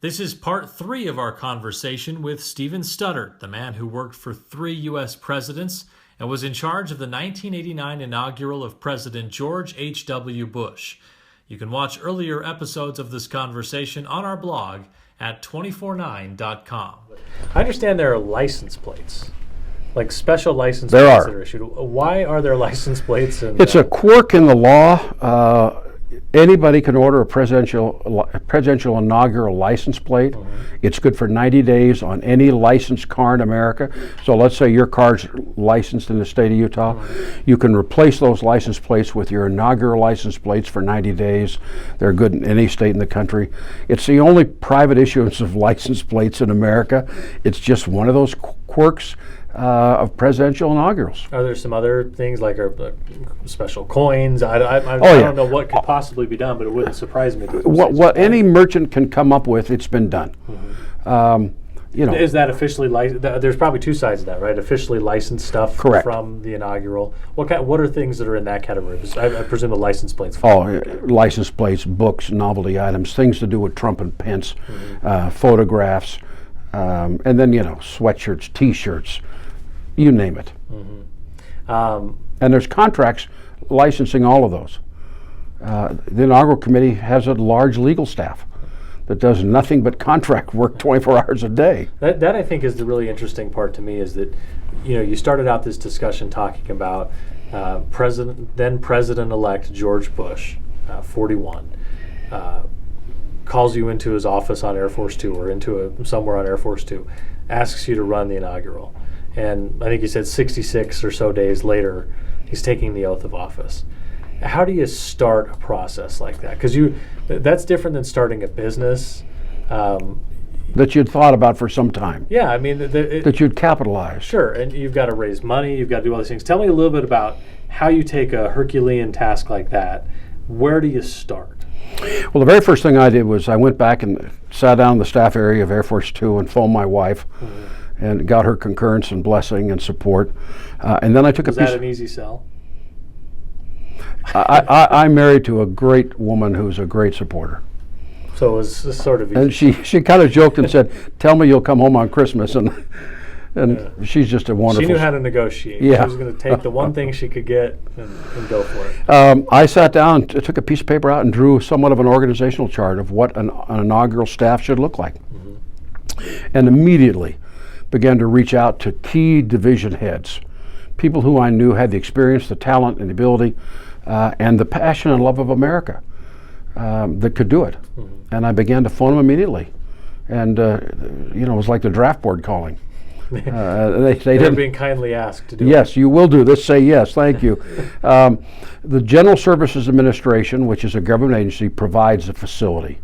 This is part 3 of our conversation with Stephen Studdert, the man who worked for 3 U.S. presidents and was in charge of the 1989 inaugural of President George H.W. Bush. You can watch earlier episodes of this conversation on our blog at 249.com. I understand there are license plates, like special license plates that are issued. Why are there license plates? It's a quirk in the law. Anybody can order a presidential inaugural license plate. Mm-hmm. It's good for 90 days on any licensed car in America. So let's say your car's licensed in the state of Utah. Mm-hmm. You can replace those license plates with your inaugural license plates for 90 days. They're good in any state in the country. It's the only private issuance of license plates in America. It's just one of those quirks of presidential inaugurals. Are there some other things like special coins? I don't know what could possibly be done, but it wouldn't surprise me. What any merchant can come up with, it's been done. Mm-hmm. Is that officially licensed? There's probably two sides of that, right? Officially licensed stuff. Correct. From the inaugural. What are things that are in that category? I presume the license plates. License plates, books, novelty items, things to do with Trump and Pence, mm-hmm. Photographs, and then sweatshirts, T-shirts. You name it. Mm-hmm. And there's contracts licensing all of those. The inaugural committee has a large legal staff that does nothing but contract work 24 hours a day. That I think is the really interesting part to me is that, you started out this discussion talking about then President-elect George Bush, 41, calls you into his office on Air Force Two or somewhere on Air Force Two, asks you to run the inaugural. And I think you said 66 or so days later, he's taking the oath of office. How do you start a process like that? Because that's different than starting a business. That you'd thought about for some time. Yeah, I mean... that you'd capitalize. Sure, and you've got to raise money, you've got to do all these things. Tell me a little bit about how you take a Herculean task like that. Where do you start? Well, the very first thing I did was I went back and sat down in the staff area of Air Force Two and phoned my wife. Mm-hmm. And got her concurrence and blessing and support. And then I took Was that an easy sell? I'm married to a great woman who's a great supporter. So it was sort of easy. And she kind of joked and said, "Tell me you'll come home on Christmas." And she's just a wonderful... She knew how to negotiate. Yeah. She was going to take the one thing she could get and go for it. I sat down, took a piece of paper out and drew somewhat of an organizational chart of what an inaugural staff should look like. Mm-hmm. And immediately began to reach out to key division heads, people who I knew had the experience, the talent, and the ability, and the passion and love of America that could do it. Mm-hmm. And I began to phone them immediately. And, it was like the draft board calling. They're being kindly asked to do it. Yes, you will do this. Say yes, thank you. The General Services Administration, which is a government agency, provides a facility.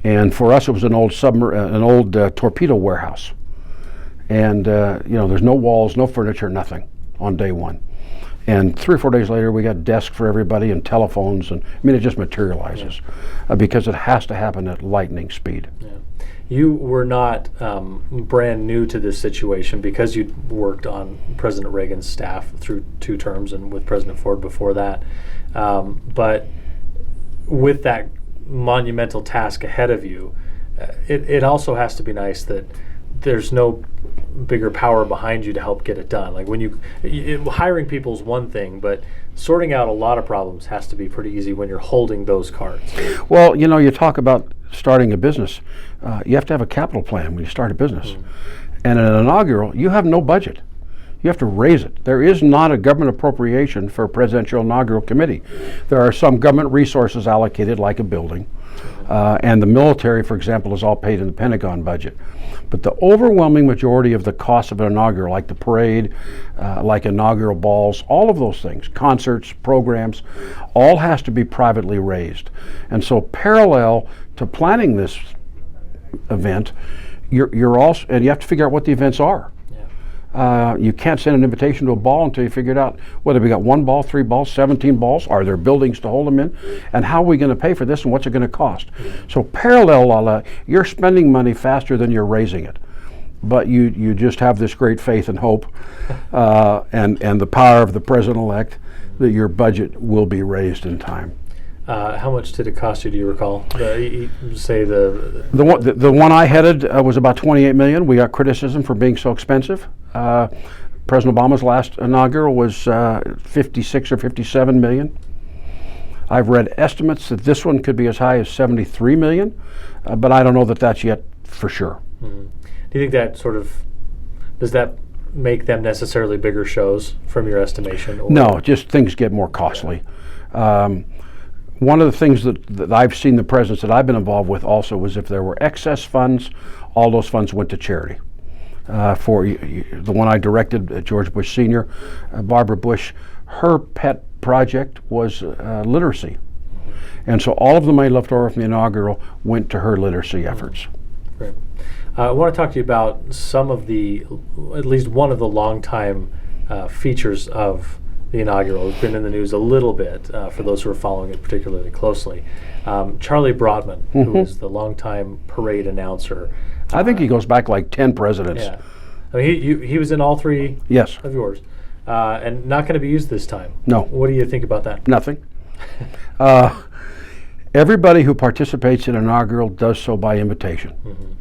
And for us, it was an old torpedo warehouse. And, there's no walls, no furniture, nothing on day one. And 3 or 4 days later, we got desks for everybody and telephones. And it just materializes because it has to happen at lightning speed. Yeah. You were not brand new to this situation because you worked on President Reagan's staff through 2 terms and with President Ford before that. But with that monumental task ahead of you, it also has to be nice that there's no bigger power behind you to help get it done. Like when hiring people is one thing, but sorting out a lot of problems has to be pretty easy when you're holding those cards. Well, you talk about starting a business. You have to have a capital plan when you start a business. Mm-hmm. And in an inaugural, you have no budget. You have to raise it. There is not a government appropriation for a presidential inaugural committee. There are some government resources allocated, like a building. And the military, for example, is all paid in the Pentagon budget. But the overwhelming majority of the cost of an inaugural, like the parade, like inaugural balls, all of those things, concerts, programs, all has to be privately raised. And so parallel to planning this event, you're also, and you have to figure out what the events are. You can't send an invitation to a ball until you figure it out whether we got 1 ball, 3 balls, 17 balls, are there buildings to hold them in, and how are we going to pay for this and what's it going to cost. So parallel, you're spending money faster than you're raising it, but you just have this great faith and hope and the power of the president-elect that your budget will be raised in time. How much did it cost you? Do you recall? The one I headed was about $28 million. We got criticism for being so expensive. President Obama's last inaugural was 56 or 57 million. I've read estimates that this one could be as high as 73 million, but I don't know that that's yet for sure. Mm-hmm. Do you think that does that make them necessarily bigger shows from your estimation? Or? No, just things get more costly. One of the things that I've seen the presidents that I've been involved with also was if there were excess funds, all those funds went to charity. For the one I directed, George Bush Sr., Barbara Bush, her pet project was literacy. And so all of the money left over from the inaugural went to her literacy efforts. Great. I want to talk to you about some of at least one of the longtime features of the inaugural. It's been in the news a little bit for those who are following it particularly closely. Charlie Brotman, who is the longtime parade announcer. I think he goes back like 10 presidents. Yeah. I mean, he was in all three yes. of yours. And not going to be used this time. No. What do you think about that? Nothing. Everybody who participates in inaugural does so by invitation. Mm-hmm.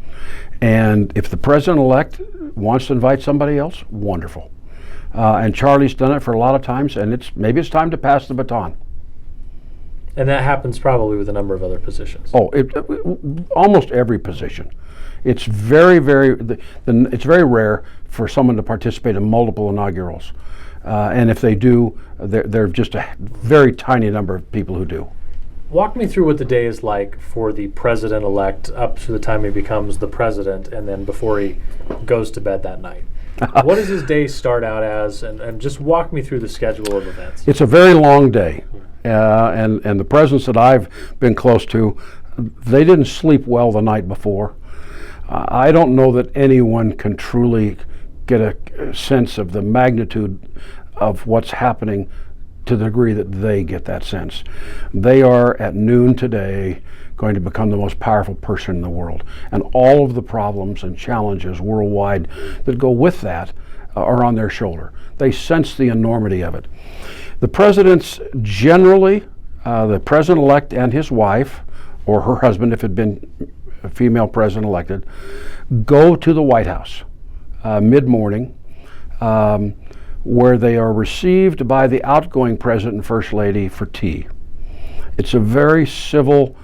And if the president-elect wants to invite somebody else, wonderful. And Charlie's done it for a lot of times, and maybe it's time to pass the baton. And that happens probably with a number of other positions. Oh, almost every position. It's very, it's very rare for someone to participate in multiple inaugurals. And if they do, they're just a very tiny number of people who do. Walk me through what the day is like for the president-elect up to the time he becomes the president and then before he goes to bed that night. What does his day start out as? And just walk me through the schedule of events. It's a very long day. And the presidents that I've been close to, they didn't sleep well the night before. I don't know that anyone can truly get a sense of the magnitude of what's happening to the degree that they get that sense. They are at noon today going to become the most powerful person in the world. And all of the problems and challenges worldwide that go with that are on their shoulder. They sense the enormity of it. The presidents generally, the president-elect and his wife, or her husband if it had been a female president elected, go to the White House mid-morning, where they are received by the outgoing president and first lady for tea. It's a very civil,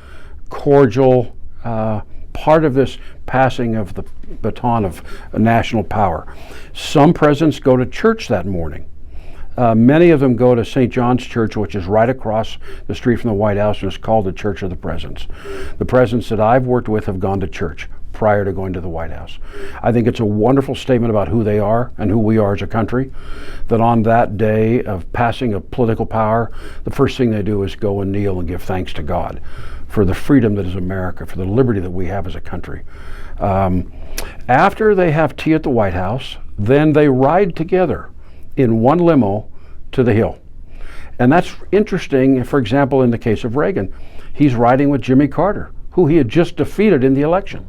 cordial part of this passing of the baton of national power. Some presidents go to church that morning. Many of them go to St. John's Church, which is right across the street from the White House, and it's called the Church of the Presidents. The presidents that I've worked with have gone to church prior to going to the White House. I think it's a wonderful statement about who they are and who we are as a country, that on that day of passing of political power, the first thing they do is go and kneel and give thanks to God for the freedom that is America, for the liberty that we have as a country. After they have tea at the White House, then they ride together in one limo to the Hill. And that's interesting, for example, in the case of Reagan. He's riding with Jimmy Carter, who he had just defeated in the election.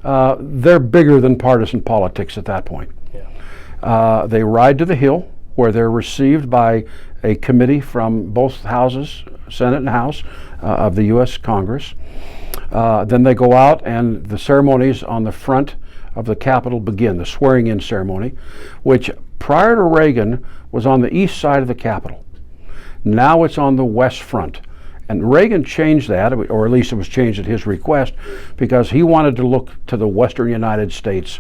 They're bigger than partisan politics at that point. Yeah. They ride to the Hill, where they're received by a committee from both houses, Senate and House, of the U.S. Congress. Then they go out, and the ceremonies on the front of the Capitol begin, the swearing-in ceremony, which prior to Reagan was on the east side of the Capitol. Now it's on the west front. And Reagan changed that, or at least it was changed at his request, because he wanted to look to the western United States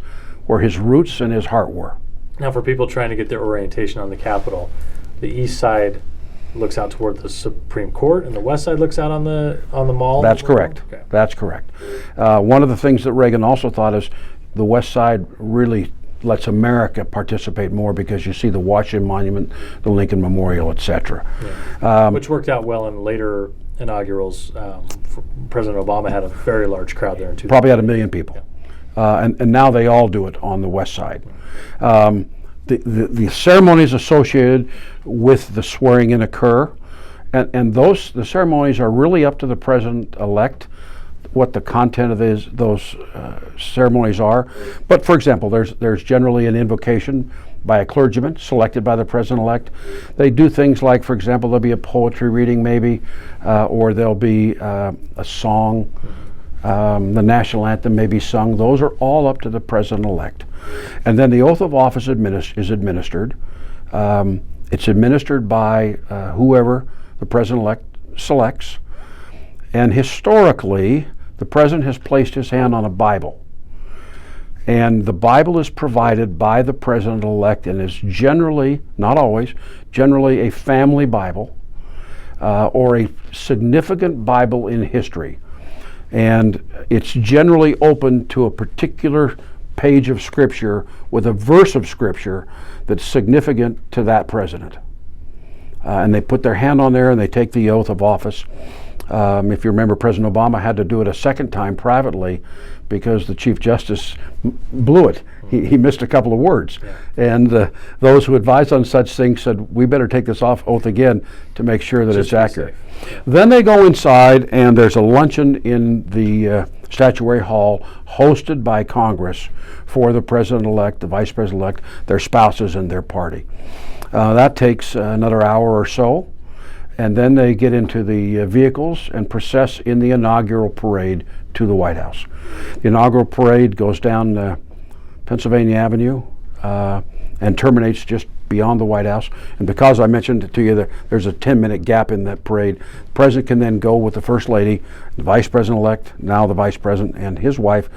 where his roots and his heart were. Now, for people trying to get their orientation on the Capitol, the east side looks out toward the Supreme Court, and the west side looks out on the mall? That's correct. Okay. That's correct. One of the things that Reagan also thought is the west side really lets America participate more, because you see the Washington Monument, the Lincoln Memorial, etc. Yeah. Which worked out well in later inaugurals. President Obama had a very large crowd there in 2000. Probably had 1 million people. Yeah. And now they all do it on the west side. The ceremonies associated with the swearing-in occur, and the ceremonies are really up to the president-elect what the content of those ceremonies are. But for example, there's generally an invocation by a clergyman selected by the president-elect. They do things like, for example, there'll be a poetry reading maybe, or there'll be a song. The national anthem may be sung. Those are all up to the president-elect. And then the oath of office is administered. It's administered by whoever the president-elect selects. And historically, the president has placed his hand on a Bible. And the Bible is provided by the president-elect and is generally, not always, generally a family Bible or a significant Bible in history. And it's generally open to a particular page of Scripture with a verse of Scripture that's significant to that president. And they put their hand on there and they take the oath of office. If you remember, President Obama had to do it a second time privately because the Chief Justice blew it. He missed a couple of words. Yeah. And those who advise on such things said, we better take this oath again to make sure that it's accurate. Yeah. Then they go inside and there's a luncheon in the statuary hall hosted by Congress for the president-elect, the vice president-elect, their spouses, and their party. That takes another hour or so. And then they get into the vehicles and process in the inaugural parade to the White House. The inaugural parade goes down Pennsylvania Avenue and terminates just beyond the White House. And because I mentioned to you there's a 10-minute gap in that parade, the president can then go with the First Lady, the Vice President-elect, now the Vice President, and his wife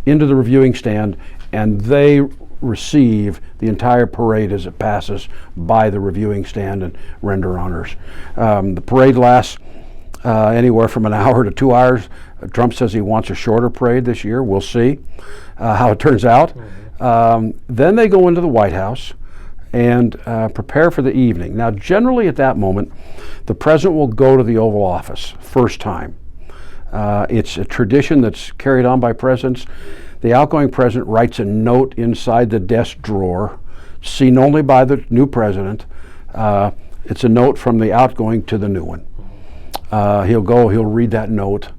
into the reviewing stand, and they receive the entire parade as it passes by the reviewing stand and render honors. The parade lasts anywhere from an hour to 2 hours. Trump says he wants a shorter parade this year. We'll see how it turns out. Then they go into the White House and prepare for the evening. Now, generally at that moment, the president will go to the Oval Office first time. It's a tradition that's carried on by presidents. The outgoing president writes a note inside the desk drawer, seen only by the new president. It's a note from the outgoing to the new one. He'll read that note.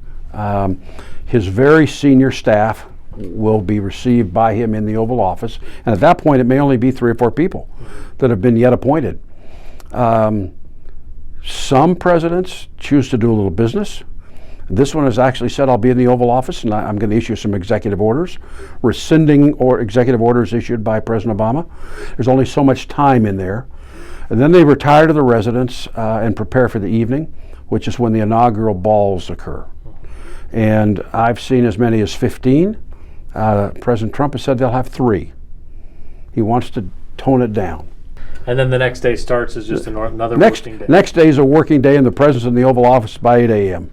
His very senior staff will be received by him in the Oval Office. And at that point, it may only be 3 or 4 people that have been yet appointed. Some presidents choose to do a little business. This one has actually said, I'll be in the Oval Office and I'm going to issue some executive orders, rescinding executive orders issued by President Obama. There's only so much time in there. And then they retire to the residence and prepare for the evening, which is when the inaugural balls occur. And I've seen as many as 15. President Trump has said they'll have 3. He wants to tone it down. And then the next day starts as just another working day. Next day is a working day, and the president's in the Oval Office by 8 a.m.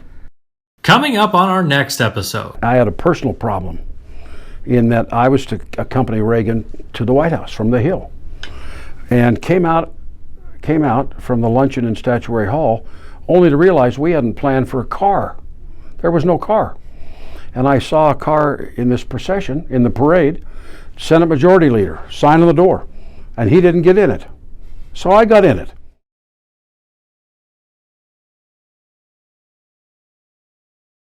Coming up on our next episode. I had a personal problem in that I was to accompany Reagan to the White House from the Hill, and came out from the luncheon in Statuary Hall only to realize we hadn't planned for a car. There was no car. And I saw a car in this procession, in the parade, Senate Majority Leader, sign on the door, and he didn't get in it. So I got in it.